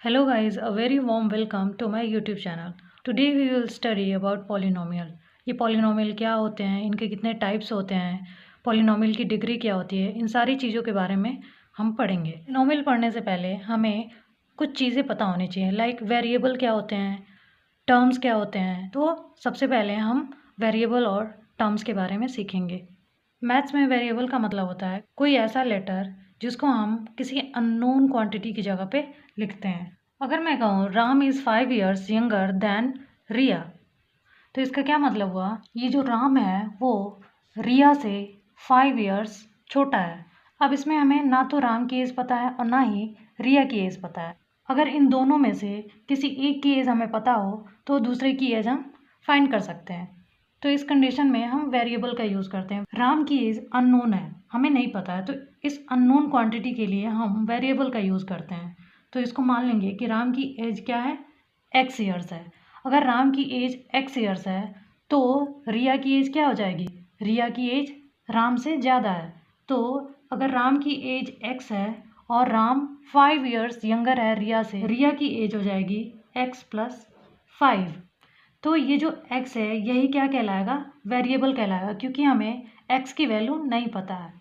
Hello guys, a very warm welcome to my YouTube channel. Today we will study about polynomial. ये polynomial क्या होते हैं, इनके कितने types होते हैं, polynomial की डिग्री क्या होती है, इन सारी चीज़ों के बारे में हम पढ़ेंगे। polynomial पढ़ने से पहले हमें कुछ चीज़ें पता होनी चाहिए, लाइक वेरिएबल क्या होते हैं, टर्म्स क्या होते हैं। तो सबसे पहले हम वेरिएबल और टर्म्स के बारे में सीखेंगे। मैथ्स में वेरिएबल का मतलब होता है कोई ऐसा लेटर जिसको हम किसी अननोन क्वांटिटी की जगह पे लिखते हैं। अगर मैं कहूँ Ram is 5 years younger than Riya, तो इसका क्या मतलब हुआ, ये जो राम है वो रिया से 5 ईयर्स छोटा है। अब इसमें हमें ना तो राम की एज पता है और ना ही रिया की एज पता है। अगर इन दोनों में से किसी एक की एज हमें पता हो तो दूसरे की एज हम फाइंड कर सकते हैं। तो इस कंडीशन में हम वेरिएबल का यूज़ करते हैं। राम की एज अननोन है, हमें नहीं पता है, तो इस अननोन क्वांटिटी के लिए हम वेरिएबल का यूज़ करते हैं। तो इसको मान लेंगे कि राम की एज क्या है, एक्स ईयर्स है। अगर राम की एज एक्स ईयर्स है तो रिया की एज क्या हो जाएगी, रिया की एज राम से ज़्यादा है। तो अगर राम की एज एक्स है और राम 5 ईयर्स यंगर है रिया से, रिया की एज हो जाएगी एक्स प्लस 5। तो ये जो x है यही क्या कहलाएगा, वेरिएबल कहलाएगा, क्योंकि हमें x की वैल्यू नहीं पता है।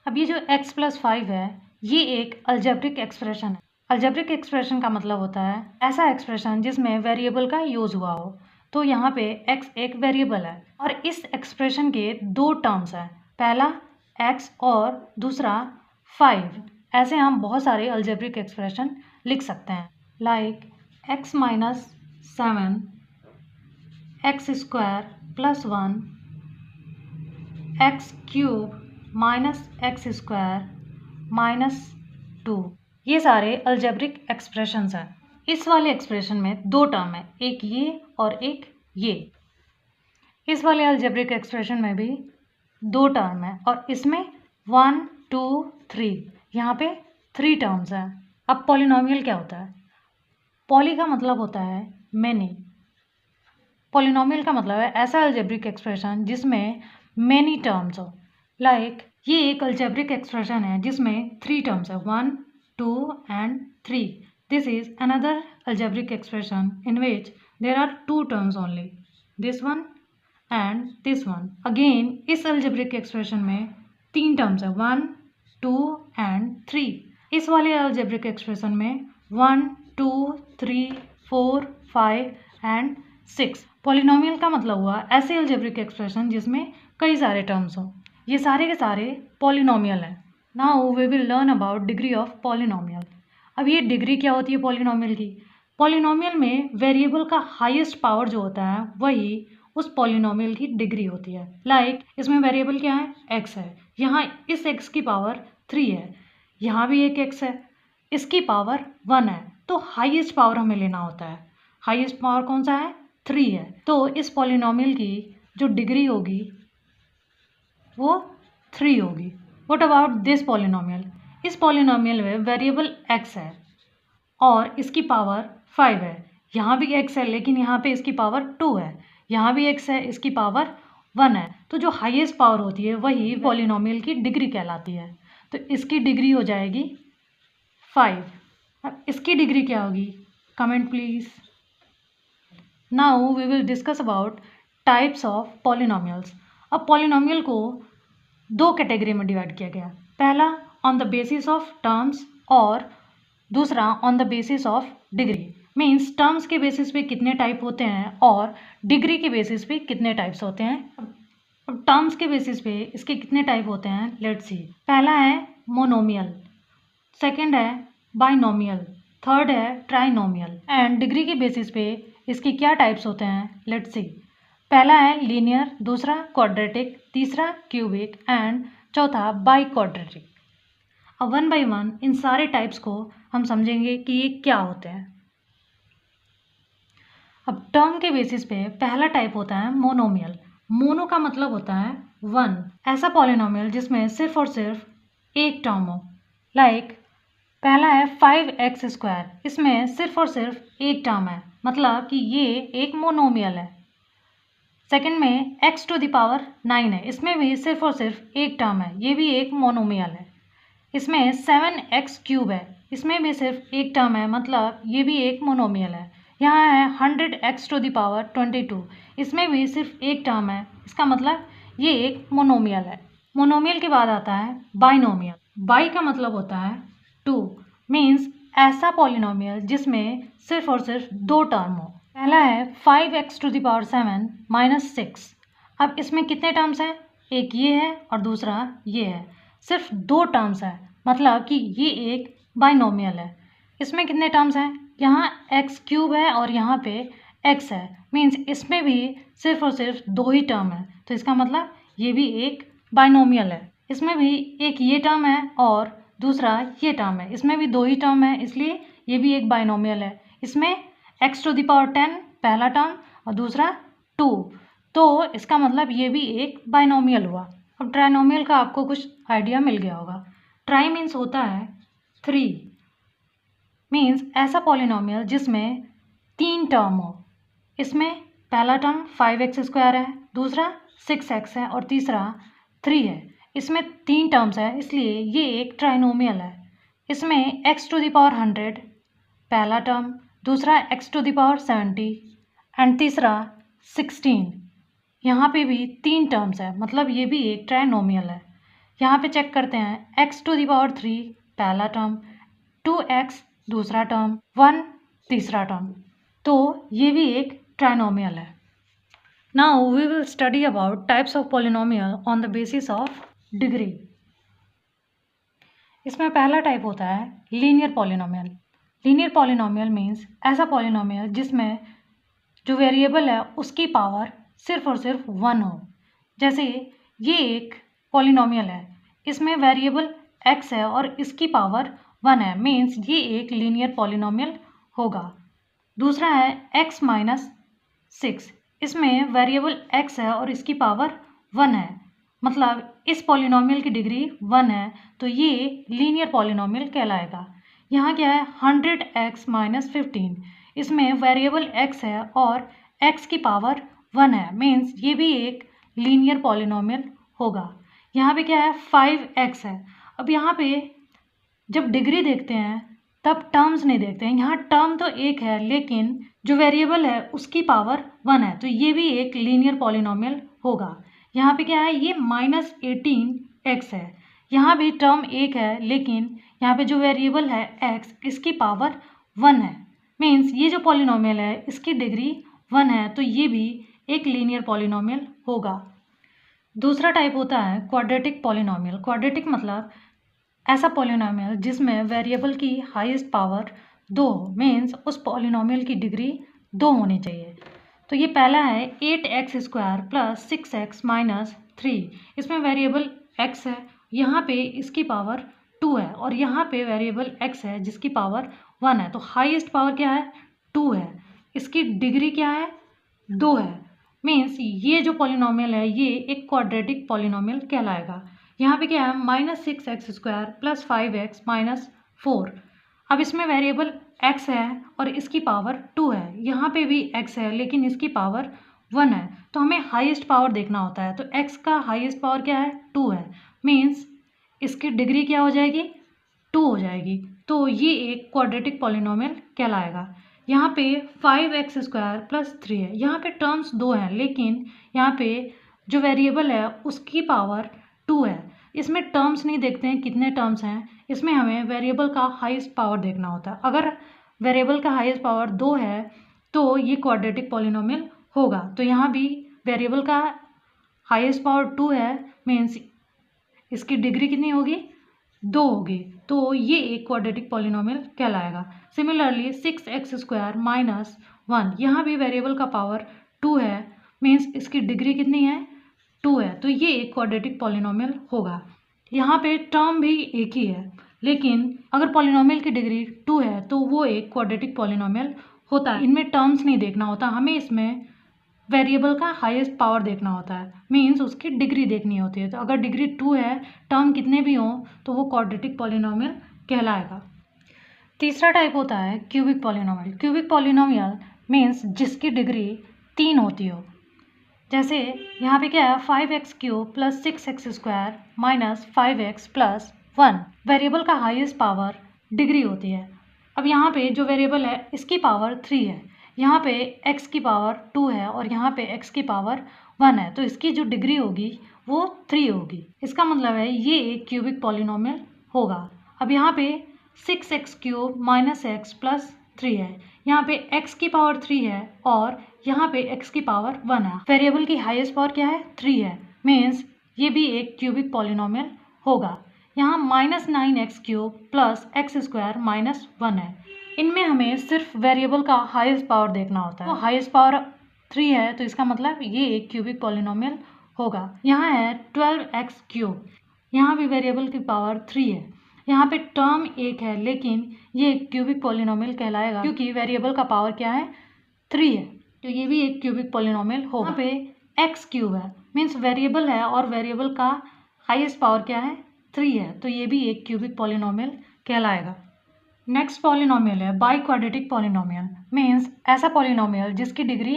अब ये जो x प्लस 5 है ये एक अलजेब्रिक एक्सप्रेशन है। अलजेब्रिक एक्सप्रेशन का मतलब होता है ऐसा एक्सप्रेशन जिसमें वेरिएबल का यूज़ हुआ हो। तो यहाँ पे x एक वेरिएबल है और इस एक्सप्रेशन के दो टर्म्स हैं, पहला x और दूसरा 5। ऐसे हम बहुत सारे अलजेब्रिक एक्सप्रेशन लिख सकते हैं, like x minus 7 x square plus 1 x cube minus x square minus 2। ये सारे अलजेब्रिक एक्सप्रेशंस हैं। इस वाले एक्सप्रेशन में दो टर्म है, एक ये और एक ये। इस वाले अलजेब्रिक एक्सप्रेशन में भी दो टर्म है और इसमें 1 2 3, यहाँ पे 3 टर्म्स हैं। अब पॉलिनोमियल क्या होता है, पॉली का मतलब होता है मैनी, पॉलिनोमियल का मतलब है ऐसा अलजेब्रिक एक्सप्रेशन जिसमें मेनी टर्म्स हो। लाइक ये एक अलजेब्रिक एक्सप्रेशन है जिसमें 3 टर्म्स है, 1 2 and 3। This is another algebraic expression in which there are 2 terms only, this one and this one. Again इस अलजेब्रिक एक्सप्रेशन में 3 टर्म्स है, 1 2 एंड 3। इस वाले अलजेब्रिक एक्सप्रेशन में 1 2 3 4 5 एंड 6। पॉलिनोमियल का मतलब हुआ ऐसे अलजेब्रिक एक्सप्रेशन जिसमें कई सारे टर्म्स हो। ये सारे के सारे पॉलिनोमियल हैं। Now we will learn about degree of polynomial. अब ये डिग्री क्या होती है पॉलिनोमियल की, पॉलिनोमियल में वेरिएबल का हाईएस्ट पावर जो होता है वही उस पॉलिनोमियल की डिग्री होती है। लाइक इसमें वेरिएबल क्या है, x है, यहाँ इस x की पावर 3 है, यहाँ भी एक x है, इसकी पावर 1 है। तो हाईएस्ट पावर हमें लेना होता है, हाईएस्ट पावर कौन सा है, 3 है। तो इस पॉलिनोमियल की जो डिग्री होगी वो 3 होगी। व्हाट अबाउट दिस पॉलिनोमियल, इस पॉलिनोमियल में वेरिएबल x है और इसकी पावर 5 है, यहाँ भी x है लेकिन यहाँ पे इसकी पावर 2 है, यहाँ भी x है, इसकी पावर 1 है। तो जो हाईएस्ट पावर होती है वही पॉलिनोमियल की डिग्री कहलाती है। तो इसकी डिग्री हो जाएगी 5। अब इसकी डिग्री क्या होगी, comment please. Now we will discuss about types of polynomials. अब पॉलिनोमियल को दो कैटेगरी में डिवाइड किया गया, पहला on the basis of terms और दूसरा on the basis of degree. Means terms के बेसिस पे कितने टाइप होते हैं और डिग्री के बेसिस पे कितने टाइप्स होते हैं। अब टर्म्स के बेसिस पे इसके कितने टाइप होते हैं, लेट्स सी। पहला है मोनोमियल, सेकंड है बाइनोमियल, थर्ड है ट्राइनोमियल। एंड डिग्री के बेसिस पे इसके क्या टाइप्स होते हैं, लेट्स सी। पहला है लीनियर, दूसरा क्वाड्रेटिक, तीसरा क्यूबिक एंड चौथा बाई क्वाड्रेटिक। अब वन बाई वन इन सारे टाइप्स को हम समझेंगे कि ये क्या होते हैं। अब टर्म के बेसिस पे पहला टाइप होता है मोनोमियल। मोनो का मतलब होता है 1, ऐसा पॉलिनोमियल जिसमें सिर्फ और सिर्फ एक टर्म हो। लाइक पहला है 5x स्क्वायर, इसमें सिर्फ और सिर्फ एक टर्म है, मतलब कि ये एक मोनोमियल है। सेकंड में x टू द पावर 9 है, इसमें भी सिर्फ और सिर्फ एक टर्म है, ये भी एक मोनोमियल है। इसमें 7x क्यूब है, इसमें भी सिर्फ एक टर्म है, मतलब ये भी एक मोनोमियल है। यहाँ है 100x⁻22, इसमें भी सिर्फ एक टर्म है, इसका मतलब ये एक मोनोमियल है। मोनोमियल के बाद आता है बाइनोमियल। बाई का मतलब होता है 2, मीन्स ऐसा पॉलिनोमियल जिसमें सिर्फ और सिर्फ दो टर्म हो। पहला है 5x⁻7 - 6। अब इसमें कितने टर्म्स हैं? एक ये है और दूसरा ये है, सिर्फ दो टर्म्स है, मतलब कि ये एक बाइनोमियल है। इसमें कितने टर्म्स हैं? यहाँ x³ है और यहाँ पे x है, मीन्स इसमें भी सिर्फ और सिर्फ दो ही टर्म है, तो इसका मतलब ये भी एक बाइनोमियल है। इसमें भी एक ये टर्म है और दूसरा ये टर्म है, इसमें भी दो ही टर्म है, इसलिए ये भी एक बाइनोमियल है। इसमें x⁻10 पहला टर्म और दूसरा 2, तो इसका मतलब ये भी एक बाइनोमियल हुआ। अब ट्राइनोमियल का आपको कुछ आइडिया मिल गया होगा। ट्राई मीन्स होता है 3, मीन्स ऐसा पॉलिनोमियल जिसमें तीन टर्म हो। इसमें पहला टर्म 5x² है, दूसरा 6x है और तीसरा 3 है। इसमें तीन टर्म्स है, इसलिए ये एक ट्राइनोमियल है। इसमें x⁻100 पहला टर्म, दूसरा x⁻70 एंड तीसरा 16। यहाँ पे भी तीन टर्म्स है, मतलब ये भी एक ट्राइनोमियल है। यहाँ पे चेक करते हैं, x⁻3 पहला टर्म, 2x दूसरा टर्म, 1 तीसरा टर्म, तो ये भी एक ट्राइनोमियल है। Now we will study about types of polynomial on the basis of degree. इसमें पहला टाइप होता है linear polynomial. Linear polynomial means ऐसा पॉलिनोमियल जिसमें जो वेरिएबल है उसकी पावर सिर्फ और सिर्फ 1 हो। जैसे ये एक पॉलिनोमियल है, इसमें वेरिएबल x है और इसकी पावर 1 है, मीन्स ये एक लीनियर पॉलिनोमियल होगा। दूसरा है x-6, इसमें वेरिएबल x है और इसकी पावर 1 है, मतलब इस पॉलिनोमियल की डिग्री 1 है, तो ये लीनियर पॉलिनोमियल कहलाएगा। यहाँ क्या है 100x-15, इसमें वेरिएबल x है और x की पावर 1 है, मीन्स ये भी एक लीनियर पॉलिनोमियल होगा। यहाँ पे क्या है 5x है। अब यहाँ पे जब डिग्री देखते हैं तब टर्म्स नहीं देखते हैं। यहाँ टर्म तो एक है लेकिन जो वेरिएबल है उसकी पावर 1 है, तो ये भी एक लीनियर पॉलिनोमियल होगा। यहाँ पे क्या है ये -18x है, यहाँ भी टर्म एक है लेकिन यहाँ पे जो वेरिएबल है x इसकी पावर 1 है, मीन्स ये जो पॉलिनोमियल है इसकी डिग्री 1 है, तो ये भी एक लीनियर पॉलिनोमियल होगा। दूसरा टाइप होता है क्वाड्रेटिक पॉलिनोमियल। क्वाड्रेटिक मतलब ऐसा पॉलिनोमियल जिसमें वेरिएबल की हाईएस्ट पावर 2 हो, मीन्स उस पॉलिनोमियल की डिग्री 2 होनी चाहिए। तो ये पहला है 8x² + 6x - 3। इसमें वेरिएबल x है, यहाँ पे इसकी पावर 2 है और यहाँ पे वेरिएबल x है जिसकी पावर 1 है, तो हाईएस्ट पावर क्या है 2 है, इसकी डिग्री क्या है 2 है, मीन्स ये जो पॉलिनोमियल है ये एक क्वाड्रेटिक पॉलिनोमियल कहलाएगा। यहाँ पे क्या है -6x² + 5x - 4। अब इसमें वेरिएबल x है और इसकी पावर 2 है, यहाँ पे भी x है लेकिन इसकी पावर 1 है, तो हमें हाईएस्ट पावर देखना होता है, तो x का हाईएस्ट पावर क्या है 2 है, मीन्स इसकी डिग्री क्या हो जाएगी 2 हो जाएगी, तो ये एक क्वाड्रेटिक पॉलिनोमियल कहलाएगा। यहाँ पे 5x² + 3 है, यहाँ पे टर्म्स 2 हैं लेकिन यहाँ पे जो वेरिएबल है उसकी पावर 2 है। इसमें टर्म्स नहीं देखते हैं कितने टर्म्स हैं, इसमें हमें वेरिएबल का हाईएस्ट पावर देखना होता है। अगर वेरिएबल का हाईएस्ट पावर 2 है तो ये क्वाड्रेटिक पॉलिनोमियल होगा, तो यहाँ भी वेरिएबल का हाईएस्ट पावर 2 है, मीन्स इसकी डिग्री कितनी होगी 2 होगी, तो ये एक क्वाड्रेटिक पॉलिनोमियल कहलाएगा। सिमिलरली 6x² - 1, यहाँ भी वेरिएबल का पावर 2 है, मीन्स इसकी डिग्री कितनी है 2 है, तो ये एक क्वाड्रेटिक पॉलिनोमियल होगा। यहाँ पे टर्म भी एक ही है लेकिन अगर पॉलिनोमियल की डिग्री 2 है तो वो एक क्वाड्रेटिक पॉलिनोमियल होता है। इनमें टर्म्स नहीं देखना होता, हमें इसमें वेरिएबल का हाईएस्ट पावर देखना होता है, मीन्स उसकी डिग्री देखनी होती है। तो अगर डिग्री 2 है, टर्म कितने भी हों, तो वो क्वाड्रेटिक पॉलिनोमियल कहलाएगा। तीसरा टाइप होता है cubic polynomial. Cubic polynomial means जिसकी डिग्री 3 होती हो। जैसे यहाँ पे क्या है 5x³ + 6x² - 5x + 1। वेरिएबल का हाईएस्ट पावर डिग्री होती है। अब यहाँ पे जो वेरिएबल है इसकी पावर 3 है, यहाँ पे x की पावर 2 है और यहाँ पे x की पावर 1 है, तो इसकी जो डिग्री होगी वो 3 होगी। इसका मतलब है ये एक क्यूबिक पॉलिनोमियल होगा। अब यहाँ पे 6x³ माइनस x प्लस 3 है, यहाँ पे x की पावर 3 है और यहाँ पे x की पावर 1 है। वेरिएबल की हाईएस्ट पावर क्या है? 3 है, मीन्स ये भी एक क्यूबिक पॉलिनोमियल होगा। यहाँ -9x³ प्लस x² माइनस 1 है। इनमें हमें सिर्फ वेरिएबल का हाईएस्ट पावर देखना होता है, तो हाईएस्ट पावर 3 है, तो इसका मतलब ये एक क्यूबिक पॉलिनोमियल होगा। यहाँ है 12x³, यहाँ भी वेरिएबल की पावर 3 है, यहाँ पे टर्म एक है लेकिन ये एक क्यूबिक पॉलिनोमियल कहलाएगा क्योंकि वेरिएबल का पावर क्या है? 3 है, तो ये भी एक क्यूबिक पॉलिनोमियल होगा। यहाँ पे x³ है, मीन्स वेरिएबल है और वेरिएबल का हाईएस्ट पावर क्या है? 3 है, तो ये भी एक क्यूबिक पॉलिनोमियल कहलाएगा। नेक्स्ट पॉलिनोमियल है बाई क्वाड्रेटिक पॉलिनोमियल, मीन्स ऐसा पॉलिनोमियल जिसकी डिग्री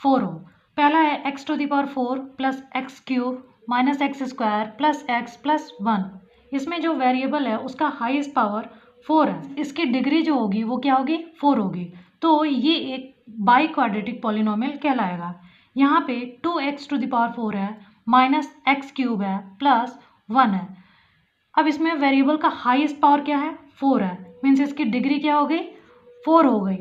4 हो। पहला है x⁴ plus x³ minus x² plus x plus 1। इसमें जो वेरिएबल है उसका हाईएस्ट पावर 4 है, इसकी डिग्री जो होगी वो क्या होगी? 4 होगी, तो ये एक बाई क्वाड्रेटिक पॉलिनोमियल कहलाएगा। यहाँ पे 2x⁴ है माइनस x³ है प्लस 1 है। अब इसमें वेरिएबल का हाईएस्ट पावर क्या है? 4 है, मीन्स इसकी डिग्री क्या हो गई? 4 हो गई,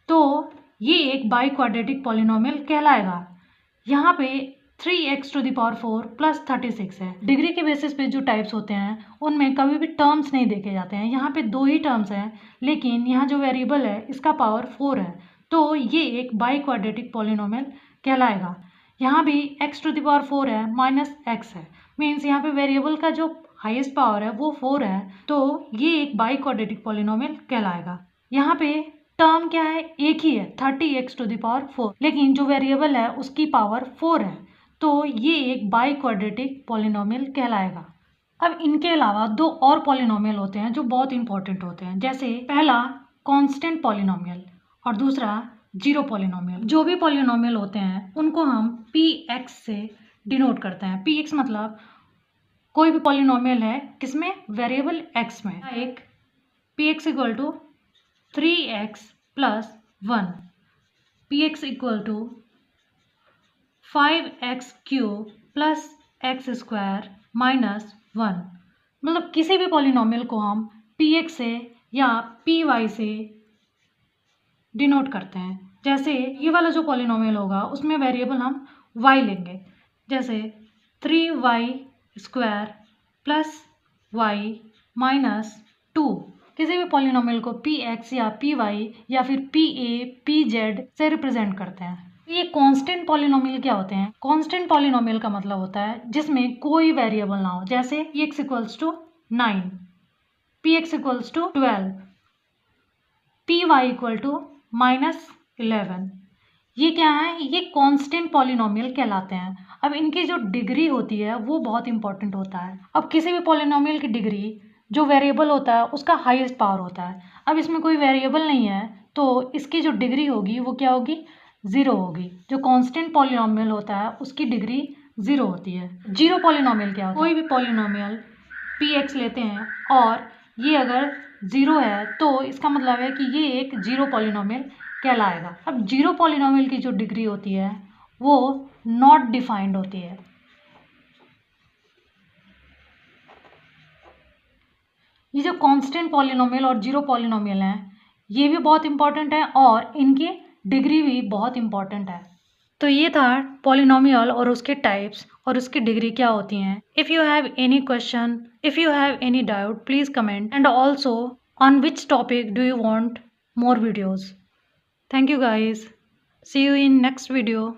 तो ये एक बाई क्वाड्रेटिक पॉलिनोमियल कहलाएगा। यहाँ पे 3x⁴ प्लस 36 है। डिग्री के बेसिस पे जो टाइप्स होते हैं उनमें कभी भी टर्म्स नहीं देखे जाते हैं। यहाँ पे 2 ही टर्म्स हैं, लेकिन यहाँ जो वेरिएबल है इसका पावर 4 है, तो ये एक बाई क्वाड्रेटिक पॉलिनोमियल कहलाएगा। यहाँ भी x⁴ है माइनस x है, मीन्स यहाँ पे वेरिएबल का जो हाईएस्ट पावर है वो 4 है, तो ये एक बाई क्वाड्रेटिक पॉलिनोमियल कहलाएगा। यहाँ पे टर्म क्या है? एक ही है, 30x⁴, लेकिन जो वेरिएबल है उसकी पावर 4 है, तो ये एक बाई क्वाड्रेटिक पॉलिनोमियल कहलाएगा। अब इनके अलावा 2 और पॉलिनोमियल होते हैं जो बहुत इंपॉर्टेंट होते हैं, जैसे पहला कांस्टेंट पॉलिनोमियल और दूसरा जीरो पॉलिनोमियल। जो भी पॉलिनोमियल होते हैं उनको हम px से डिनोट करते हैं। px मतलब कोई भी पॉलिनोमियल है किसमें? वेरिएबल x में। एक px = 3x plus 1, px = 5x³ plus x² minus 1। मतलब किसी भी पॉलिनोमियल को हम px से या py से डिनोट करते हैं। जैसे ये वाला जो पॉलिनोमियल होगा उसमें वेरिएबल हम y लेंगे, जैसे 3y² प्लस y माइनस 2। किसी भी पॉलिनोमियल को px या py या फिर pa pz से रिप्रेजेंट करते हैं। ये कांस्टेंट पॉलिनोमियल क्या होते हैं? कांस्टेंट पॉलिनोमियल का मतलब होता है जिसमें कोई वेरिएबल ना हो, जैसे px = 9, px = 12, py = -11। ये क्या है? ये कांस्टेंट पॉलिनोमियल कहलाते हैं। अब इनकी जो डिग्री होती है वो बहुत इंपॉर्टेंट होता है। अब किसी भी पॉलिनोमियल की डिग्री जो वेरिएबल होता है उसका हाईएस्ट पावर होता है। अब इसमें कोई वेरिएबल नहीं है तो इसकी जो डिग्री होगी वो क्या होगी? 0 होगी। जो कांस्टेंट पॉलिनोमियल होता है उसकी डिग्री 0 होती है। जीरो पॉलिनोमियल क्या होता है? कोई भी पॉलिनोमियल px लेते हैं और ये अगर 0 है तो इसका मतलब है कि ये एक जीरो पॉलिनोमियल कहलाएगा। अब जीरो पॉलिनोमियल की जो डिग्री होती है वो नॉट डिफाइंड होती है। ये जो कांस्टेंट पॉलिनोमियल और जीरो पॉलिनोमियल हैं ये भी बहुत इंपॉर्टेंट है और इनकी डिग्री भी बहुत इंपॉर्टेंट है। तो ये था पॉलिनोमियल और उसके टाइप्स और उसकी डिग्री क्या होती हैं। If you have any question, if you have any doubt, please comment, and also on which topic do you want more videos. Thank you guys. See you in next video.